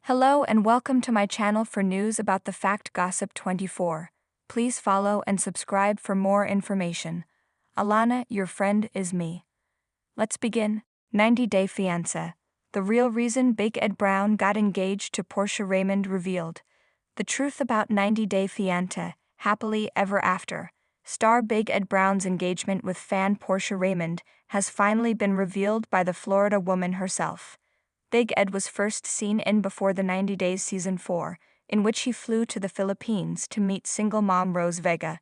Hello and welcome to my channel for news about the Fact Gossip 24. Please follow and subscribe for more information. Alana, your friend, is me. Let's begin. 90-Day Fiancé. The real reason Big Ed Brown got engaged to Porscha Raemond revealed. The truth about 90-Day Fiancé, happily ever after. Star Big Ed Brown's engagement with fan Porscha Raemond has finally been revealed by the Florida woman herself. Big Ed was first seen in Before the 90 Days Season 4, in which he flew to the Philippines to meet single mom Rose Vega.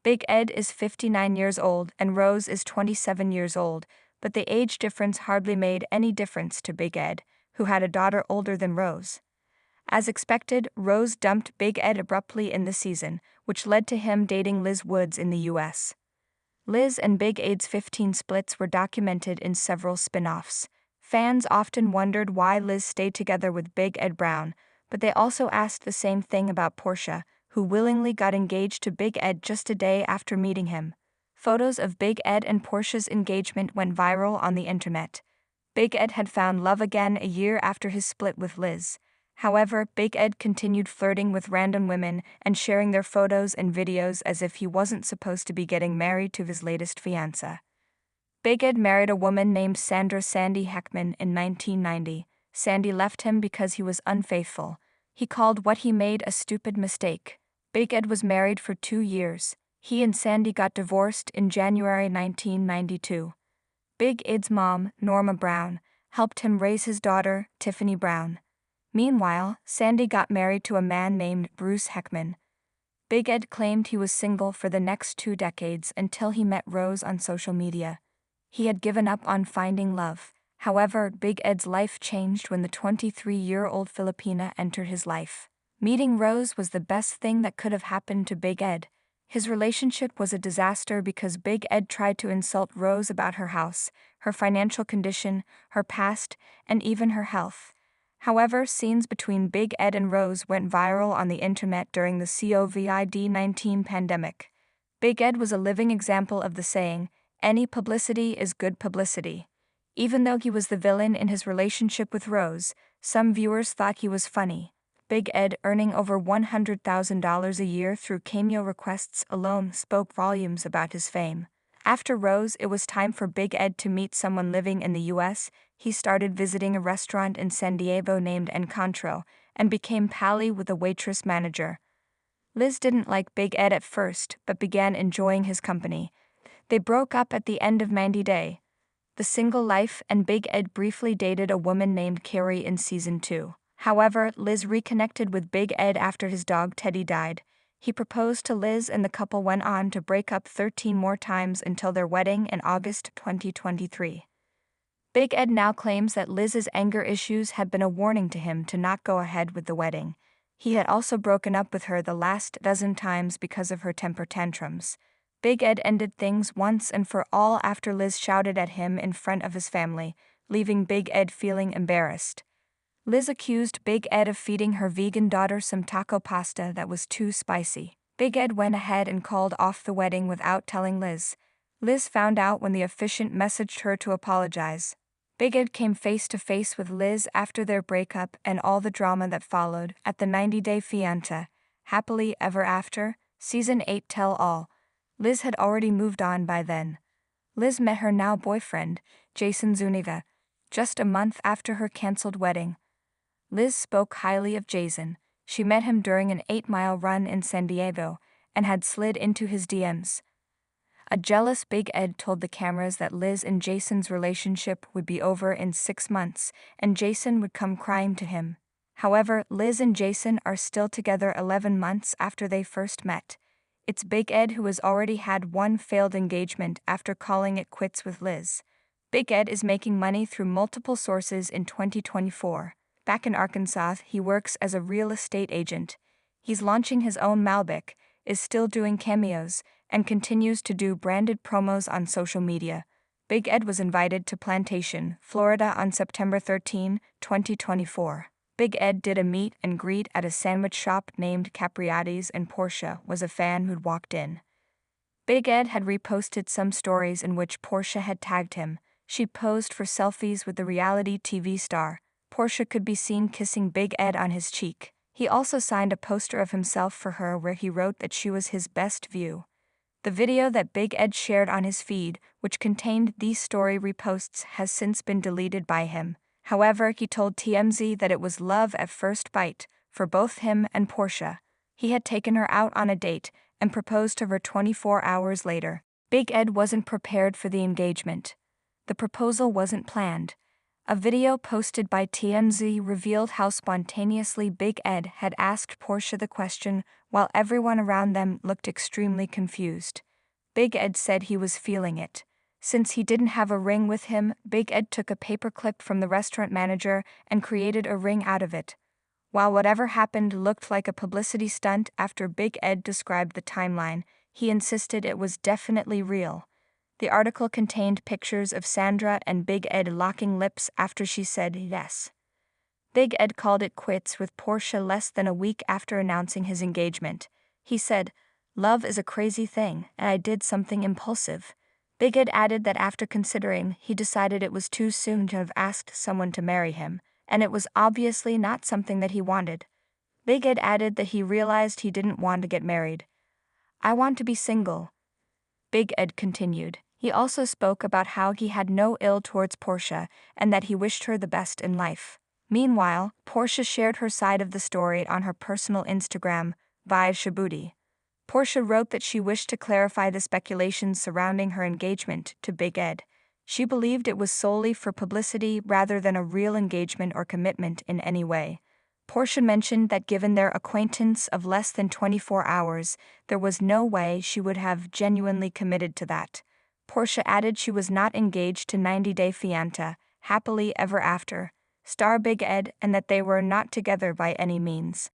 Big Ed is 59 years old and Rose is 27 years old, but the age difference hardly made any difference to Big Ed, who had a daughter older than Rose. As expected, Rose dumped Big Ed abruptly in the season, which led to him dating Liz Woods in the US. Liz and Big Ed's 15 splits were documented in several spin-offs. Fans often wondered why Liz stayed together with Big Ed Brown, but they also asked the same thing about Porscha, who willingly got engaged to Big Ed just a day after meeting him. Photos of Big Ed and Porscha's engagement went viral on the internet. Big Ed had found love again a year after his split with Liz. However, Big Ed continued flirting with random women and sharing their photos and videos as if he wasn't supposed to be getting married to his latest fiancée. Big Ed married a woman named Sandy Heckman in 1990. Sandy left him because he was unfaithful. He called what he made a stupid mistake. Big Ed was married for 2 years. He and Sandy got divorced in January 1992. Big Ed's mom, Norma Brown, helped him raise his daughter, Tiffany Brown. Meanwhile, Sandy got married to a man named Bruce Heckman. Big Ed claimed he was single for the next 2 decades until he met Rose on social media. He had given up on finding love. However, Big Ed's life changed when the 23-year-old Filipina entered his life. Meeting Rose was the best thing that could have happened to Big Ed. His relationship was a disaster because Big Ed tried to insult Rose about her house, her financial condition, her past, and even her health. However, scenes between Big Ed and Rose went viral on the internet during the COVID-19 pandemic. Big Ed was a living example of the saying, "Any publicity is good publicity." Even though he was the villain in his relationship with Rose, some viewers thought he was funny. Big Ed earning over $100,000 a year through cameo requests alone spoke volumes about his fame. After Rose, it was time for Big Ed to meet someone living in the US. He started visiting a restaurant in San Diego named Encontro and became pally with a waitress manager. Liz didn't like Big Ed at first, but began enjoying his company. They broke up at the end of 90 Day. The Single Life, and Big Ed briefly dated a woman named Carrie in Season 2. However, Liz reconnected with Big Ed after his dog Teddy died. He proposed to Liz and the couple went on to break up 13 more times until their wedding in August 2023. Big Ed now claims that Liz's anger issues had been a warning to him to not go ahead with the wedding. He had also broken up with her the last dozen times because of her temper tantrums. Big Ed ended things once and for all after Liz shouted at him in front of his family, leaving Big Ed feeling embarrassed. Liz accused Big Ed of feeding her vegan daughter some taco pasta that was too spicy. Big Ed went ahead and called off the wedding without telling Liz. Liz found out when the officiant messaged her to apologize. Big Ed came face to face with Liz after their breakup and all the drama that followed at the 90-Day Fiancé, Happily Ever After, Season 8 Tell All. Liz had already moved on by then. Liz met her now boyfriend, Jason Zuniga, just a month after her canceled wedding. Liz spoke highly of Jason. She met him during an 8-mile run in San Diego and had slid into his DMs. A jealous Big Ed told the cameras that Liz and Jason's relationship would be over in 6 months and Jason would come crying to him. However, Liz and Jason are still together 11 months after they first met. It's Big Ed who has already had one failed engagement after calling it quits with Liz. Big Ed is making money through multiple sources in 2024. Back in Arkansas, he works as a real estate agent. He's launching his own Malbec, is still doing cameos, and continues to do branded promos on social media. Big Ed was invited to Plantation, Florida on September 13, 2024. Big Ed did a meet and greet at a sandwich shop named Capriati's and Porscha was a fan who'd walked in. Big Ed had reposted some stories in which Porscha had tagged him. She posed for selfies with the reality TV star. Porscha could be seen kissing Big Ed on his cheek. He also signed a poster of himself for her where he wrote that she was his best view. The video that Big Ed shared on his feed, which contained these story reposts, has since been deleted by him. However, he told TMZ that it was love at first bite for both him and Porscha. He had taken her out on a date and proposed to her 24 hours later. Big Ed wasn't prepared for the engagement. The proposal wasn't planned. A video posted by TMZ revealed how spontaneously Big Ed had asked Porscha the question while everyone around them looked extremely confused. Big Ed said he was feeling it. Since he didn't have a ring with him, Big Ed took a paperclip from the restaurant manager and created a ring out of it. While whatever happened looked like a publicity stunt after Big Ed described the timeline, he insisted it was definitely real. The article contained pictures of Sandra and Big Ed locking lips after she said yes. Big Ed called it quits with Porscha less than a week after announcing his engagement. He said, "Love is a crazy thing, and I did something impulsive." Big Ed added that after considering, he decided it was too soon to have asked someone to marry him, and it was obviously not something that he wanted. Big Ed added that he realized he didn't want to get married. "I want to be single," Big Ed continued. He also spoke about how he had no ill towards Porscha and that he wished her the best in life. Meanwhile, Porscha shared her side of the story on her personal Instagram, via Shabuti. Porscha wrote that she wished to clarify the speculations surrounding her engagement to Big Ed. She believed it was solely for publicity rather than a real engagement or commitment in any way. Porscha mentioned that given their acquaintance of less than 24 hours, there was no way she would have genuinely committed to that. Porscha added she was not engaged to 90-day Fiancé, happily ever after, star Big Ed, and that they were not together by any means.